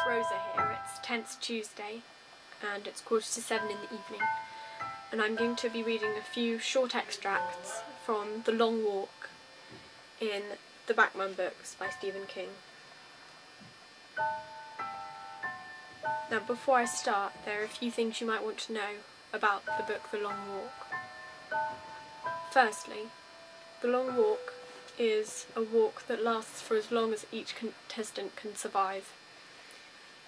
Rosa here. It's 10th Tuesday and it's 6:45 in the evening, and I'm going to be reading a few short extracts from The Long Walk in the Bachman books by Stephen King. Now before I start, there are a few things you might want to know about the book The Long Walk. Firstly, The Long Walk is a walk that lasts for as long as each contestant can survive.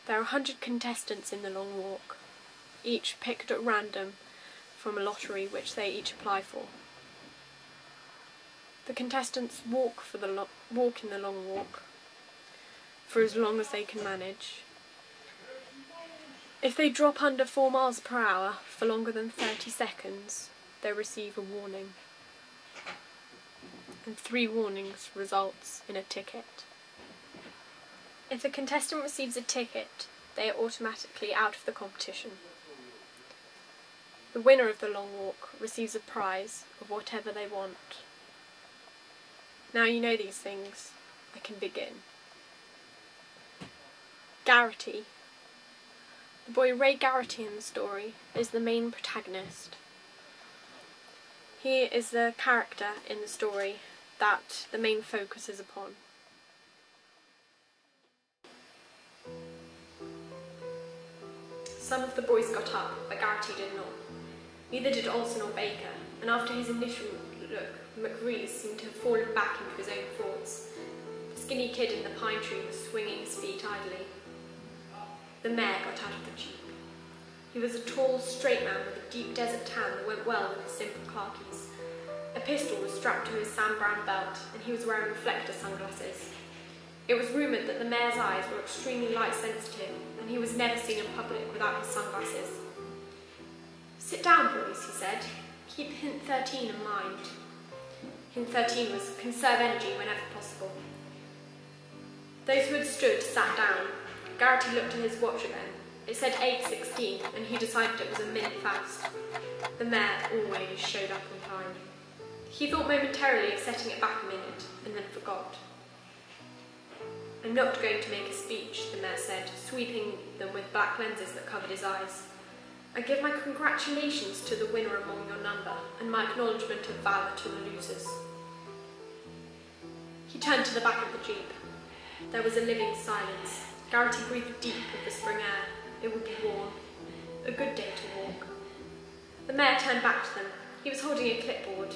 There are 100 contestants in The Long Walk, each picked at random from a lottery which they each apply for. The contestants walk in the Long Walk for as long as they can manage. If they drop under 4 miles per hour for longer than 30 seconds, they receive a warning. And 3 warnings results in a ticket. If a contestant receives a ticket, they are automatically out of the competition. The winner of the Long Walk receives a prize of whatever they want. Now you know these things, I can begin. Garrity. The boy Ray Garrity in the story is the main protagonist. He is the character in the story that the main focus is upon. Some of the boys got up, but Garrity did not. Neither did Olsen or Baker, and after his initial look, McRees seemed to have fallen back into his own thoughts. The skinny kid in the pine tree was swinging his feet idly. The mayor got out of the jeep. He was a tall, straight man with a deep desert tan that went well with his simple khakis. A pistol was strapped to his sand-brown belt, and he was wearing reflector sunglasses. It was rumoured that the mayor's eyes were extremely light-sensitive, and he was never seen in public without his sunglasses. "Sit down, boys," he said. "Keep hint 13 in mind." Hint 13 was conserve energy whenever possible. Those who had stood sat down. Garrity looked at his watch again. It said 8:16, and he decided it was a minute fast. The mayor always showed up on time. He thought momentarily of setting it back a minute, and then forgot. "I'm not going to make a speech," the mayor said, sweeping them with black lenses that covered his eyes. "I give my congratulations to the winner among your number, and my acknowledgement of valour to the losers." He turned to the back of the jeep. There was a living silence. Garrity breathed deep of the spring air. It would be warm. A good day to walk. The mayor turned back to them. He was holding a clipboard.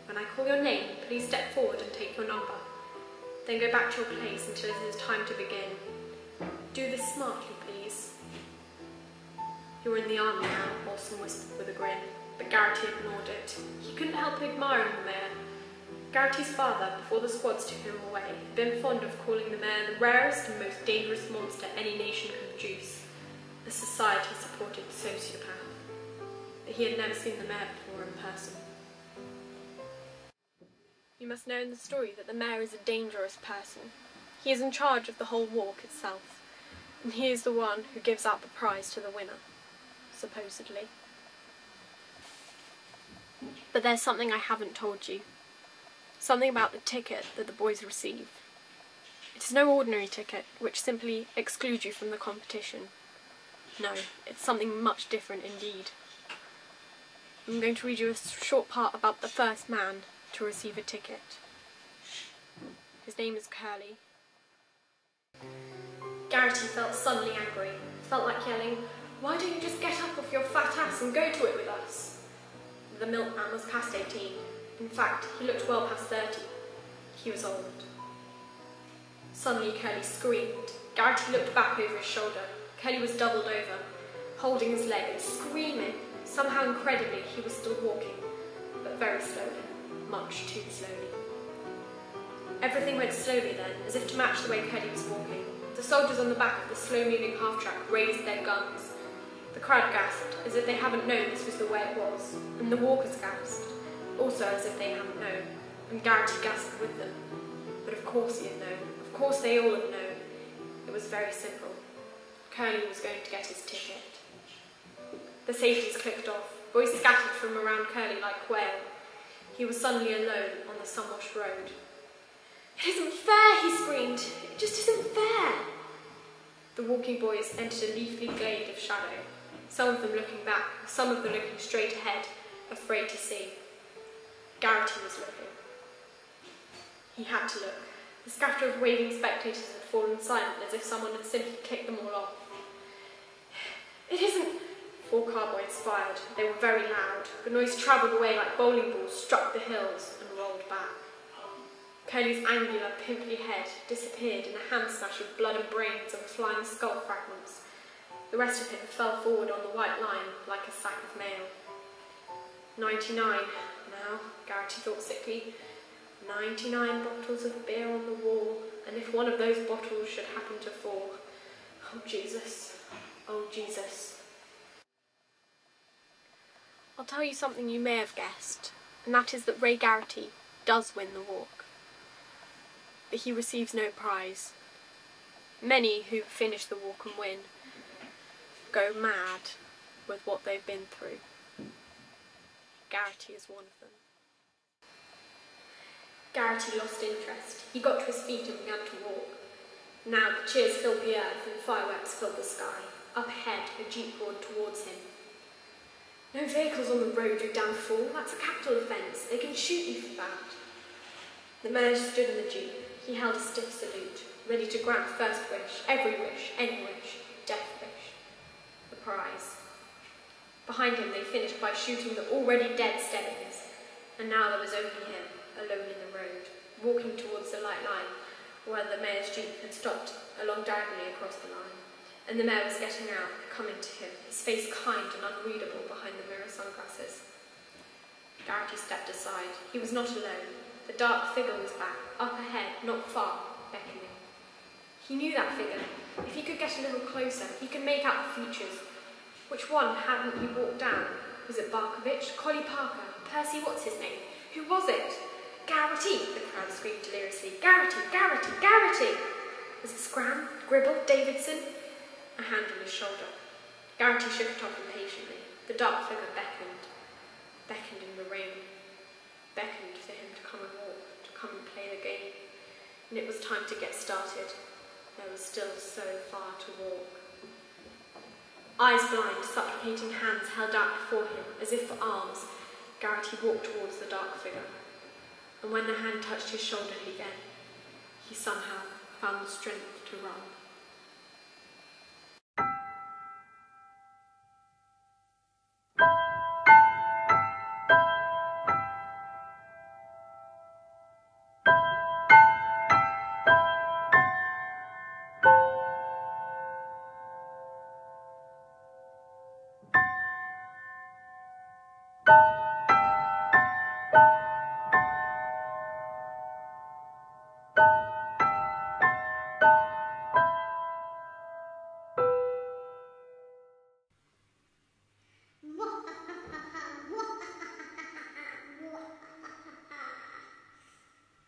"When I call your name, please step forward and take your number. Then go back to your place until it is time to begin. Do this smartly, please." "You're in the army now," Olsen whispered with a grin, but Garrity ignored it. He couldn't help admiring the mayor. Garrity's father, before the squads took him away, had been fond of calling the mayor the rarest and most dangerous monster any nation could produce, a society-supported sociopath. But he had never seen the mayor before in person. You must know in the story that the mayor is a dangerous person. He is in charge of the whole walk itself, and he is the one who gives out the prize to the winner, supposedly. But there's something I haven't told you. Something about the ticket that the boys receive. It is no ordinary ticket, which simply excludes you from the competition. No, it's something much different indeed. I'm going to read you a short part about the first man to receive a ticket. His name is Curly. Garrity felt suddenly angry. Felt like yelling, "Why don't you just get up off your fat ass and go to it with us?" The milkman was past 18. In fact, he looked well past 30. He was old. Suddenly Curly screamed. Garrity looked back over his shoulder. Curly was doubled over, holding his leg and screaming. Somehow incredibly, he was still walking, but very slowly, much too slowly. Everything went slowly then, as if to match the way Curly was walking. The soldiers on the back of the slow-moving half-track raised their guns. The crowd gasped, as if they hadn't known this was the way it was, and the walkers gasped, also as if they hadn't known, and Garrity gasped with them. But of course he had known. Of course they all had known. It was very simple. Curly was going to get his ticket. The safeties clicked off. Boys scattered from around Curly like quail. He was suddenly alone on the sun-washed road. "It isn't fair," he screamed. "It just isn't fair." The walking boys entered a leafy glade of shadow, some of them looking back, some of them looking straight ahead, afraid to see. Garrity was looking. He had to look. The scatter of waving spectators had fallen silent, as if someone had simply kicked them all off. "It isn't—" 4 carboys fired. They were very loud. The noise travelled away like bowling balls, struck the hills, and rolled back. Curly's angular, pimply head disappeared in a hand smash of blood and brains and flying skull fragments. The rest of him fell forward on the white line like a sack of mail. 99 now, Garrity thought sickly. 99 bottles of beer on the wall, and if one of those bottles should happen to fall, oh Jesus, oh Jesus. I'll tell you something you may have guessed, and that is that Ray Garrity does win the walk. But he receives no prize. Many who finish the walk and win go mad with what they've been through. Garrity is one of them. Garrity lost interest. He got to his feet and began to walk. Now the cheers filled the earth and fireworks filled the sky. Up ahead, a jeep roared towards him. "No vehicles on the road, you damn fool. That's a capital offence. They can shoot you for that." The mayor stood in the jeep. He held a stiff salute, ready to grant first wish, every wish, any wish, death wish. The prize. Behind him they finished by shooting the already dead Stebbins, and now there was only him, alone in the road, walking towards the light line where the mayor's jeep had stopped along diagonally across the line, and the mayor was getting out, coming to him, his face kind and unreadable behind the mirror sunglasses. Garrity stepped aside. He was not alone. The dark figure was back, up ahead, not far, beckoning. He knew that figure. If he could get a little closer, he could make out the features. Which one hadn't he walked down? Was it Barkovich, Collie Parker, Percy what's-his-name? Who was it? Garrity! The crowd screamed deliriously. Garrity! Garrity! Garrity! Was it Scram? Gribble? Davidson? A hand on his shoulder. Garrity shook it off impatiently. The dark figure beckoned in the rain, beckoned for him to come and walk, to come and play the game. And it was time to get started. There was still so far to walk. Eyes blind, supplicating hands held out before him, as if for alms, Garrity walked towards the dark figure. And when the hand touched his shoulder again, he somehow found the strength to run.